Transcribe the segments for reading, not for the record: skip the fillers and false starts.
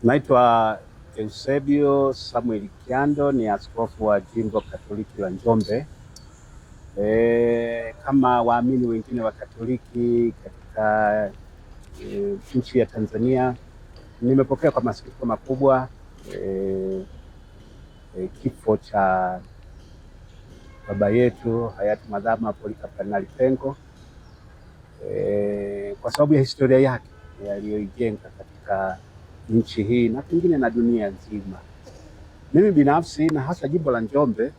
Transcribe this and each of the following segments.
Naitwa Eusebio Samuel Kiando, ni askofu wa Jimbo Katoliki la Njombe. Kama waamini wengine wa Katoliki katika nchi ya Tanzania, nimepokea kwa masikitiko makubwa kifo cha baba yetu hayati Mwadhama Polycarp Kardinali Pengo, kwa sababu ya historia yake aliyoijenga katika nchi hii na pengine na dunia nzima. Mimi binafsi na hasa jimbo la Njombe,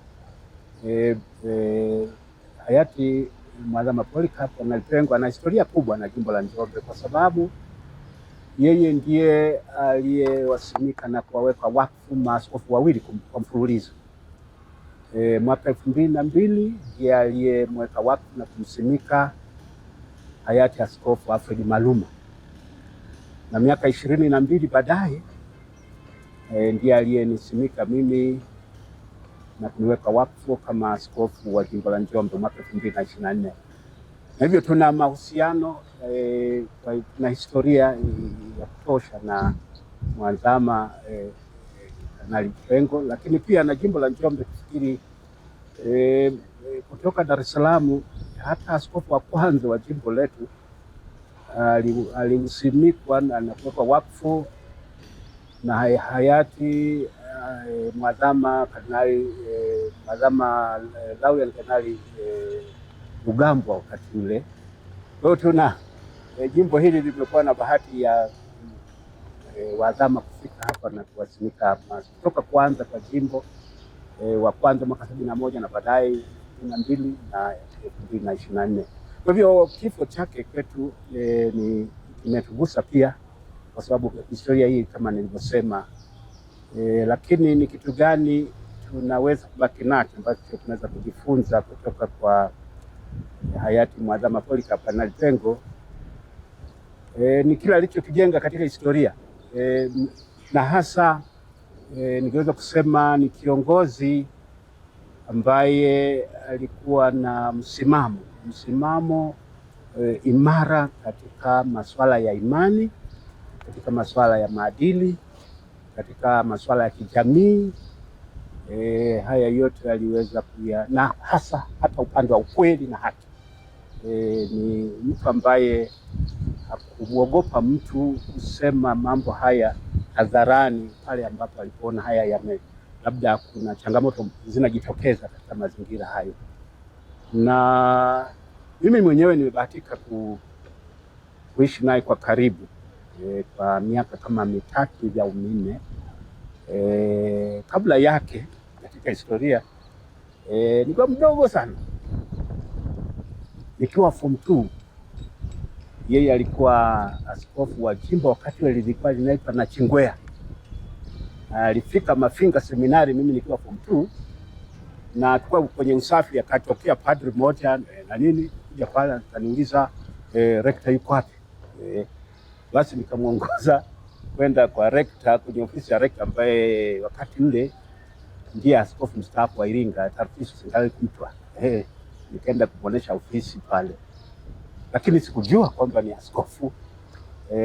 hayati Mwadhama Polycarp Kardinali Pengo ana historia kubwa na jimbo la Njombe, kwa sababu yeye ndiye aliyewasimika na kuwaweka wakfu maaskofu wawili kwa mfululizo. Mwaka 2002 ndiye aliyemweka wakfu na kumsimika hayati Askofu Alfred Maluma, na miaka 22 baadaye ndiye aliyenisimika mimi na kuniweka wakfu kama askofu wa jimbo la Njombe mwaka 2024. Na hivyo tuna mahusiano na historia ya kutosha na Mwadhama Kardinali Pengo, lakini pia na jimbo la Njombe. Kufikiri kutoka Dar es Salaam, hata askofu wa kwanza wa jimbo letu alisimikwa na kuwekwa wakfu na hayati Mwadhama Kardinali Mwadhama Laurian Kardinali Rugambwa wakati ule. Kwa hiyo tuna jimbo hili limekuwa na bahati ya wadhama kufika hapa na kuwasimika hapa kutoka kwanza kwa jimbo wa kwanza mwaka 71 na baadaye 2002 na 2024. Kwa hivyo kifo chake kwetu kimetugusa pia, kwa sababu historia hii kama nilivyosema. Lakini ni kitu gani tunaweza kubaki nacho ambacho tunaweza kujifunza kutoka kwa hayati Mwadhama Polycarp Kardinali Pengo? Ni kila alichokijenga katika historia, na hasa ningeweza kusema ni kiongozi ambaye alikuwa na msimamo imara katika masuala ya imani, katika masuala ya maadili, katika masuala ya kijamii. Haya yote aliweza kuya, na hasa hata upande wa ukweli na haki. Ni mtu ambaye hakuogopa mtu kusema mambo haya hadharani pale ambapo alipoona haya labda kuna changamoto zinajitokeza katika mazingira hayo. Na mimi mwenyewe nimebahatika kuishi naye kwa karibu kwa miaka kama 3 au 4. Kabla yake katika historia nilikuwa mdogo sana, nikiwa form 2. Yeye alikuwa askofu wa jimbo wakati ule lilikuwa linaitwa Nachingwea. Alifika Mafinga seminari mimi nikiwa form 2, na tulikuwa kwenye usafi, akatokea padri mmoja na nini kuja pale akaniuliza rector yuko wapi? Basi nikamuongoza kwenda kwa rector, kwenye ofisi ya rector ambaye wakati ule ndiye askofu mstaafu wa Iringa, Tarcisius Ngali Mtwa. Nikaenda kuonesha ofisi pale, lakini sikujua kwamba ni askofu.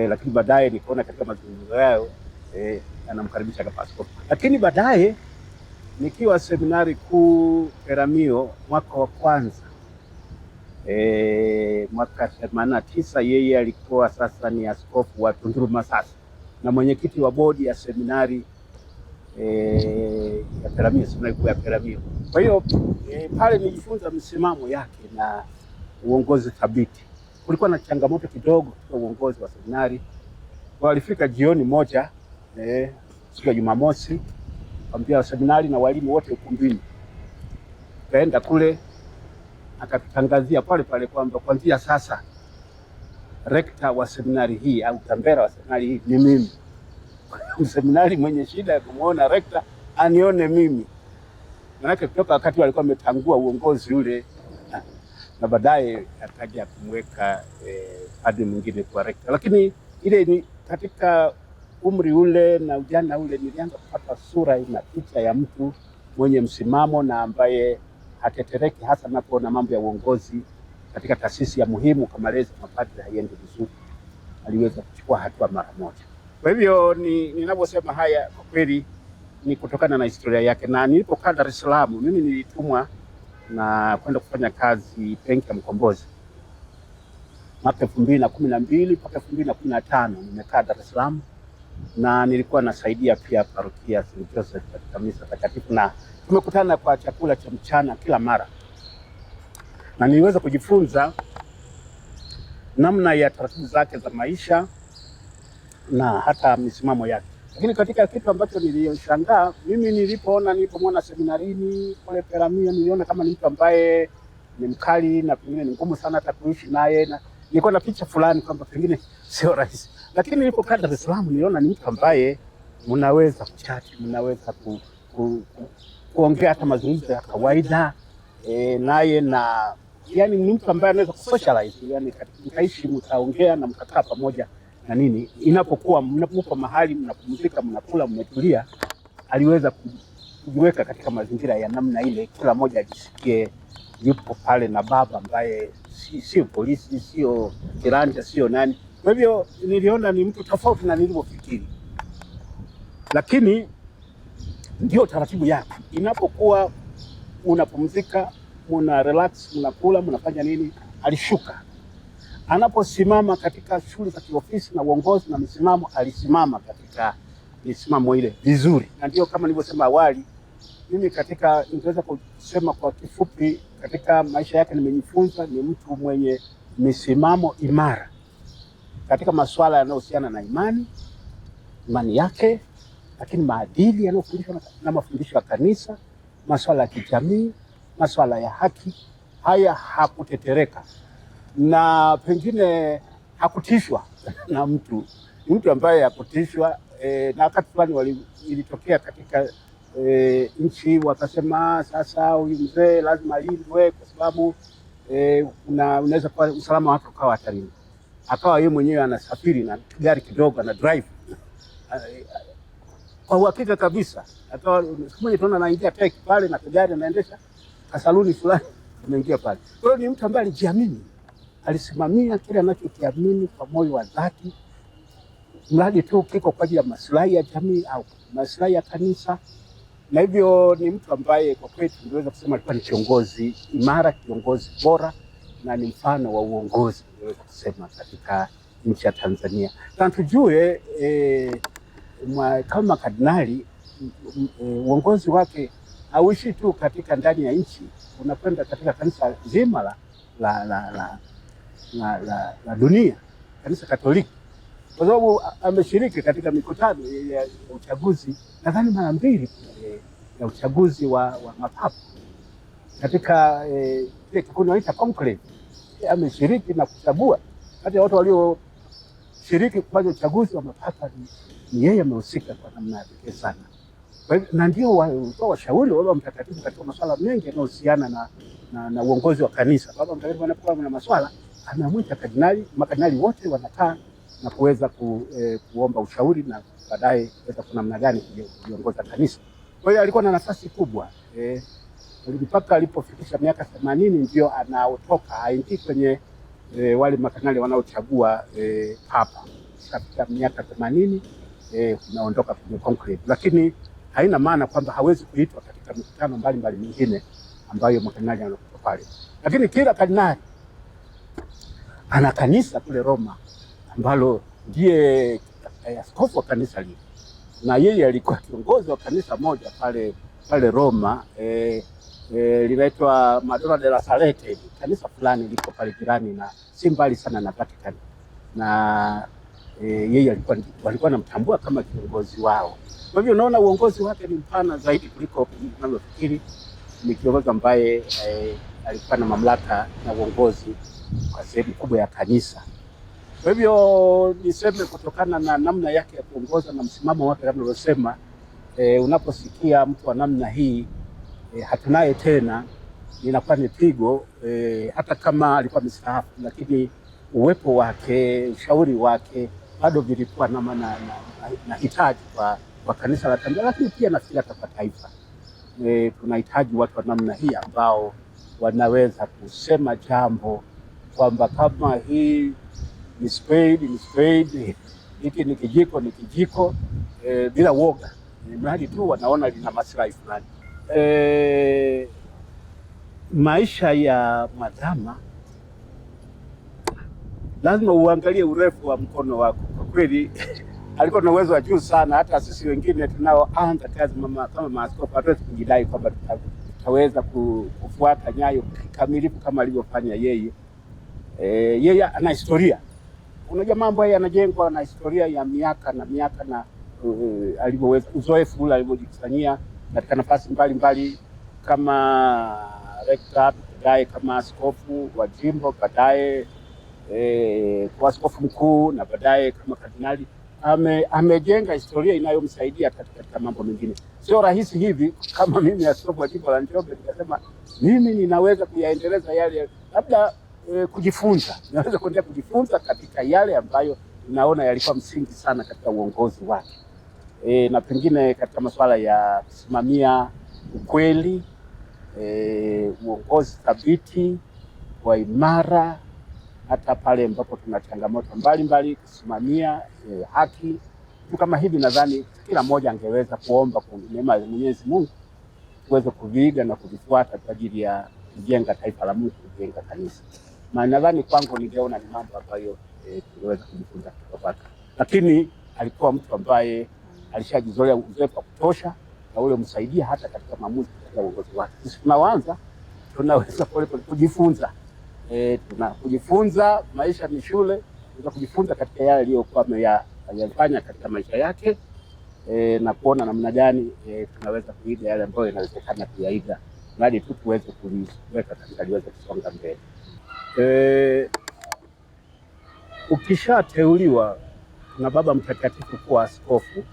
Lakini baadaye nikaona katika mazungumzo yao anamkaribisha kama askofu. Lakini baadaye nikiwa seminari kuu Peramiho mwaka wa kwanza, mwaka 89, yeye alikuwa sasa ni askofu wa Tunduru Masasi na mwenyekiti wa bodi ya seminari ya Peramiho, seminari kuu ya Peramiho. Kwa hiyo pale nilijifunza msimamo yake na uongozi thabiti. Kulikuwa na changamoto kidogo kwa uongozi wa seminari. Walifika jioni moja siku ya Jumamosi, kwambia seminari na walimu wote ukumbini. Kaenda kule akatangazia pale pale kwamba kuanzia sasa rekta wa seminari hii au tambera wa seminari hii ni mimi. Seminari mwenye shida ya kumuona rekta anione mimi. Maana kutoka wakati walikuwa wametangua uongozi ule, na baadaye akaja kumweka padri mwingine kwa rekta. Lakini ile ni katika umri ule na ujana ule, nilianza kupata sura na picha ya mtu mwenye msimamo na ambaye hatetereki, hasa napoona mambo ya uongozi katika taasisi ya muhimu kama malezi ya mapadri haiendi vizuri. Aliweza kuchukua hatua mara moja. Kwa hivyo ninavyosema haya kwa kweli ni kutokana na historia yake, na nilipokaa Dar es Salaam mimi nilitumwa na kwenda kufanya kazi benki ya Mkombozi mwaka 2012 mpaka 2015 nimekaa Dar es Salaam, na nilikuwa nasaidia pia parokia St. Joseph katika misa takatifu, na tumekutana kwa chakula cha mchana kila mara, na niliweza kujifunza namna ya taratibu zake za maisha na hata misimamo yake. Lakini katika kitu ambacho nilishangaa mimi nilipomwona seminarini kule Peramiho, niliona kama ni mtu ambaye ni mkali na pengine ni ngumu sana hata kuishi naye, na nilikuwa na picha fulani kwamba pengine sio rahisi. Lakini nilipokaa Dar es Salaam niliona ni mtu ambaye mnaweza kuchati, mnaweza kuongea hata mazungumzo ya kawaida naye, na yani ni mtu ambaye anaweza kusocialize, yani mkaishi, mtaongea na mkakaa pamoja na nini. Inapokuwa mnapo mahali mnapumzika, mnakula, mmetulia, aliweza kujiweka katika mazingira ya namna ile, kila mmoja ajisikie yupo pale na baba ambaye sio polisi, sio kiranja, sio nani. Kwa hivyo niliona ni mtu tofauti na nilivyofikiri, lakini ndio taratibu yake. Inapokuwa unapumzika, mna relax, mnakula, mnafanya nini, alishuka. Anaposimama katika shughuli za kiofisi na uongozi na misimamo, alisimama katika misimamo ile vizuri. Na ndio kama nilivyosema awali, mimi ningeweza kusema kwa kifupi, katika maisha yake nimejifunza ni mtu mwenye misimamo imara katika masuala yanayohusiana na imani yake, lakini maadili yanayofundishwa na mafundisho ya kanisa, masuala ya kijamii, masuala ya haki, haya hakutetereka na pengine hakutishwa na mtu. Ni mtu ambaye hakutishwa. Na wakati fulani ilitokea katika nchi wakasema sasa huyu mzee lazima alindwe kwa sababu unaweza kuwa usalama wake ukawa hatarini. Akawa yeye mwenyewe anasafiri na gari kidogo, ana drive kwa uhakika kabisa. Akawa siku moja tunaona anaingia teki pale na gari anaendesha kasaluni fulani, anaingia pale. Kwa hiyo ni mtu ambaye alijiamini, alisimamia kile anachokiamini kwa moyo wa dhati, mradi tu kiko kwa ajili ya maslahi ya jamii au maslahi ya kanisa. Na hivyo ni mtu ambaye kwa kweli tunaweza kusema alikuwa ni kiongozi imara, kiongozi bora, na ni mfano wa uongozi tunaweza kusema katika nchi ya Tanzania. Na tujue kama kardinali, uongozi wake hauishi tu katika ndani ya nchi, unakwenda katika kanisa zima la dunia, kanisa Katoliki, kwa sababu ameshiriki katika mikutano ya uchaguzi nadhani mara 2 ya uchaguzi wa mapapa katika ile kikundi wanaita conclave. Ameshiriki na kuchagua kati ya watu walioshiriki kufanya uchaguzi wa mapapa, ni yeye amehusika kwa namna ya pekee sana. Kwa hivyo na ndio washauri wa Baba Mtakatifu katika masuala mengi yanayohusiana na uongozi wa kanisa. Baba Mtakatifu anapokuwa na masuala anamwita kardinali, makardinali wote wanakaa na kuweza kuomba ushauri na baadaye kuweza kuna namna gani kuongoza kanisa. Kwa hiyo alikuwa na nafasi kubwa mpaka alipofikisha miaka 80 ndio anaotoka aingie kwenye wale makardinali wanaochagua papa. Katika miaka 80 unaondoka kwenye conclave, lakini haina maana kwamba hawezi kuitwa katika mikutano mbalimbali mingine ambayo makardinali wanakuwa pale. Lakini kila kardinali ana kanisa kule Roma ambalo ndiye askofu wa kanisa lile, na yeye alikuwa kiongozi wa kanisa moja pale Roma linaitwa Madonna della Salete, kanisa fulani liko pale jirani na si mbali sana na Vatican, na yeye walikuwa namtambua kama kiongozi wao. Kwa hivyo unaona uongozi wake ni mpana zaidi kuliko tunavyofikiri. Ni kiongozi ambaye alikuwa na mamlaka na uongozi kwa sehemu kubwa ya kanisa. Kwa hivyo niseme kutokana na namna yake ya kuongoza na msimamo wake, kama nilivyosema, unaposikia mtu wa namna hii hatunaye tena, inakuwa ni pigo, hata kama alikuwa mstaafu, lakini uwepo wake, ushauri wake bado vilikuwa na hitaji kwa kanisa la Tanzania, lakini pia nafikiri hata kwa taifa. Tunahitaji watu wa namna hii ambao wanaweza kusema jambo kwamba kama hii ni spade, hiki ni kijiko bila woga, mradi tu wanaona lina maslahi fulani. Maisha ya Mwadhama lazima uangalie urefu wa mkono wako. Kwa kweli alikuwa na uwezo wa juu sana. Hata sisi wengine tunaoanza kazi kama maaskofu hatuwezi kujidai kwamba tutaweza kufuata nyayo kikamilifu kama alivyofanya yeye. Yeye ana historia, unajua mambo haya yanajengwa na historia ya miaka na miaka, na alivyoweza uzoefu ule alivyojikusanyia katika nafasi mbalimbali kama rekta, baadaye kama askofu wa jimbo, baadaye kwa askofu mkuu na baadaye kama kardinali. Amejenga historia inayomsaidia katika mambo mengine. Sio rahisi hivi kama mimi askofu wa jimbo la Njombe nikasema mimi ninaweza kuyaendeleza yale, labda kujifunza, ninaweza kuendelea kujifunza katika yale ambayo naona yalikuwa msingi sana katika uongozi wake, na pengine katika masuala ya kusimamia ukweli, uongozi thabiti wa imara, hata pale ambapo tuna changamoto mbalimbali, kusimamia haki. Kama hivi nadhani kila mmoja angeweza kuomba kwa neema ya Mwenyezi Mungu tuweze kuviiga na kuvifuata kwa ajili ya kujenga taifa la Mungu, kujenga kanisa. Na nadhani kwangu ningeona ni mambo ambayo tuliweza kujifunza kutoka kwake. Lakini alikuwa mtu ambaye alishajizolea uzoefu wa kutosha na ule msaidia hata katika maamuzi ya uongozi wake. Sisi tunaanza tunaweza pole kujifunza. Kujifunza, maisha ni shule, tunaweza kujifunza katika yale aliyokuwa ameyafanya katika maisha yake, na kuona namna gani tunaweza kuiga yale ambayo inawezekana kuyaiga, hadi tu tuweze kuliweka katika liweze kusonga mbele. Ukishateuliwa na Baba Mtakatifu kuwa askofu,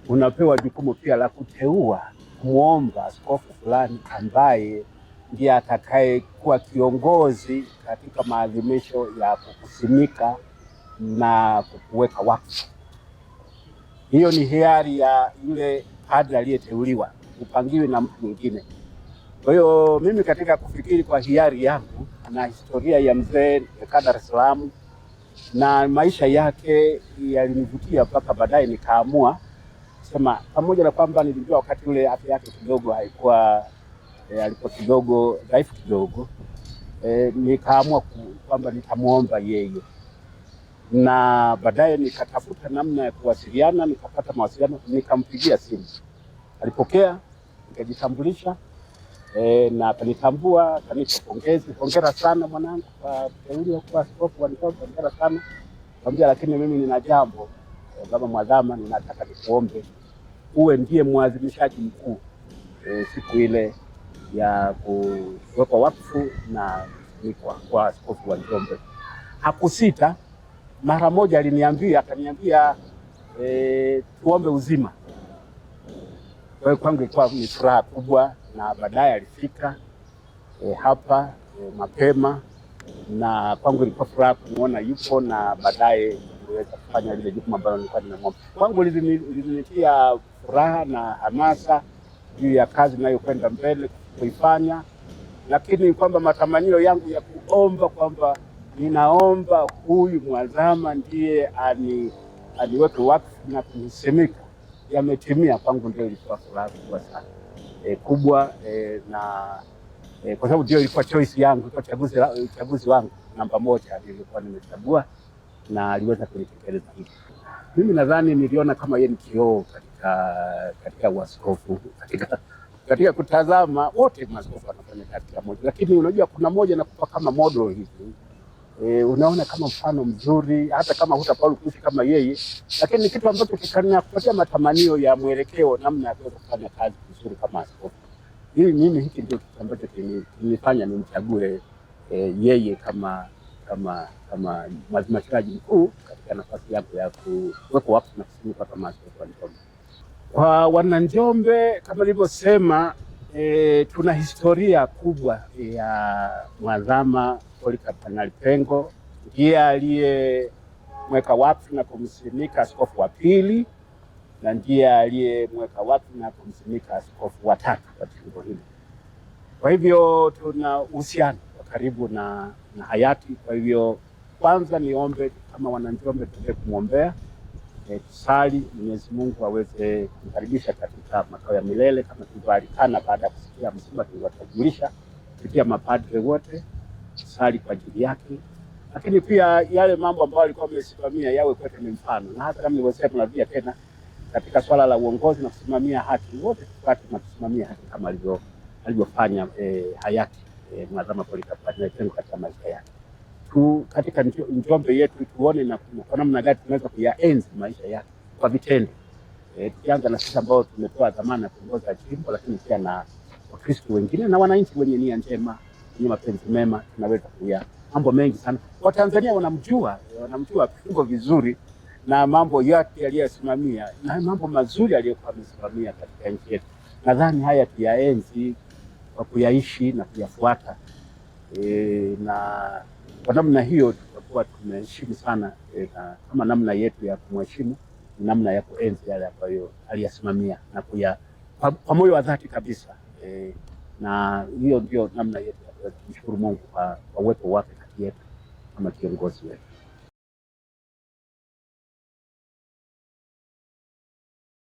unapewa jukumu pia la kuteua, kumwomba askofu fulani ambaye ndiye atakaye kuwa kiongozi katika maadhimisho ya kukusimika na kukuweka wakfu. Hiyo ni hiari ya yule padri aliyeteuliwa, upangiwe na mtu mwingine. Kwa hiyo mimi katika kufikiri kwa hiari yangu na historia ya mzee ya Dar es Salaam na maisha yake yalinivutia mpaka baadaye nikaamua sema, pamoja na kwamba nilijua wakati ule afya yake kidogo haikuwa alikuwa kidogo dhaifu kidogo, nikaamua kwamba nitamuomba yeye, na baadaye nikatafuta namna ya kuwasiliana, nikapata mawasiliano, nikampigia simu, alipokea, nikajitambulisha, na akanitambua, akanipa pongezi, hongera sana mwanangu kwa kuteuliwa kuwa askofu wa Njombe, hongera sana. Nikamwambia lakini mimi nina jambo, Baba Mwadhama, ninataka nikuombe uwe ndiye mwadhimishaji mkuu siku ile ya kuwekwa wakfu na kwa askofu wa Njombe. Hakusita, mara moja akaniambia tuombe uzima. Kwa hiyo kwangu ilikuwa ni furaha kubwa, na baadaye alifika hapa mapema, na kwangu ilikuwa furaha kumuona yupo, na baadaye niweza kufanya lile jukumu ambalo nilikuwa nimemwomba. Kwangu lilinitia furaha na hamasa juu ya kazi ninayokwenda mbele kuifanya, lakini kwamba matamanio yangu ya kuomba kwamba ninaomba huyu Mwadhama ndiye aniweke wakfu na kunisimika yametimia, kwangu ndio ilikuwa furaha kubwa sana kubwa, na kwa sababu ndio ilikuwa choice yangu, kwa uchaguzi wangu namba moja nilikuwa nimechagua, na aliweza kulitekeleza hili. Mimi nadhani niliona kama yeye ni kioo katika uaskofu, katika kutazama wote maaskofu wanafanya kazi moja, lakini unajua kuna moja nakupa kama model hivi, unaona kama mfano mzuri, hata kama hutafaulu kuishi kama yeye, lakini ni kitu ambacho kinakupatia matamanio ya mwelekeo, namna ya kuweza kufanya kazi vizuri kama askofu. Mimi hiki ndio kitu ambacho kinifanya nimchague yeye kama mwadhimishaji mkuu katika nafasi yake ya kuwekwa wakfu na kusimikwa kama askofu wa Njombe. Kwa Wananjombe, kama nilivyosema, tuna historia kubwa ya Mwadhama Polycarp Kardinali Pengo, ndiye aliyemweka wakfu na kumsimika askofu wa pili, na ndiye aliyemweka wakfu na kumsimika askofu wa tatu wa jimbo hili. Kwa hivyo tuna uhusiano wa karibu na hayati. Kwa hivyo kwanza niombe kama wananjombe tuendelee kumwombea, tusali Mwenyezi Mungu aweze kumkaribisha katika makao ya milele kama tulivyoalikana baada ya kusikia msiba tuliowajulisha kupitia mapadre wote, tusali kwa ajili yake. Lakini pia yale mambo ambayo alikuwa amesimamia yawe kwetu ni mfano, na hata kama nilivyosema, tunarudia tena katika swala la uongozi na kusimamia haki, wote tupate na kusimamia haki kama alivyofanya hayati Mwadhama Polycarp Pengo katika maisha yake. Katika Njombe yetu tuone na kwa namna gani tunaweza kuyaenzi maisha yake kwa vitendo, tukianza na sisi ambao tumepewa dhamana ya kuongoza jimbo, lakini pia na Wakristo wengine na wananchi wenye nia njema, wenye mapenzi mema, tunaweza kuya mambo mengi sana. Watanzania wanamjua Pengo vizuri na mambo yote aliyosimamia na mambo mazuri aliyokuwa amesimamia katika nchi yetu. Nadhani haya tuyaenzi kwa kuyaishi na kuyafuata, na kwa namna hiyo tutakuwa tumeheshimu sana, na kama namna yetu ya kumheshimu ni namna ya kuenzi yale ambayo aliyasimamia na kwa moyo wa dhati kabisa, na hiyo ndio namna yetu ya kumshukuru Mungu kwa uwepo wake kati yetu kama kiongozi wetu.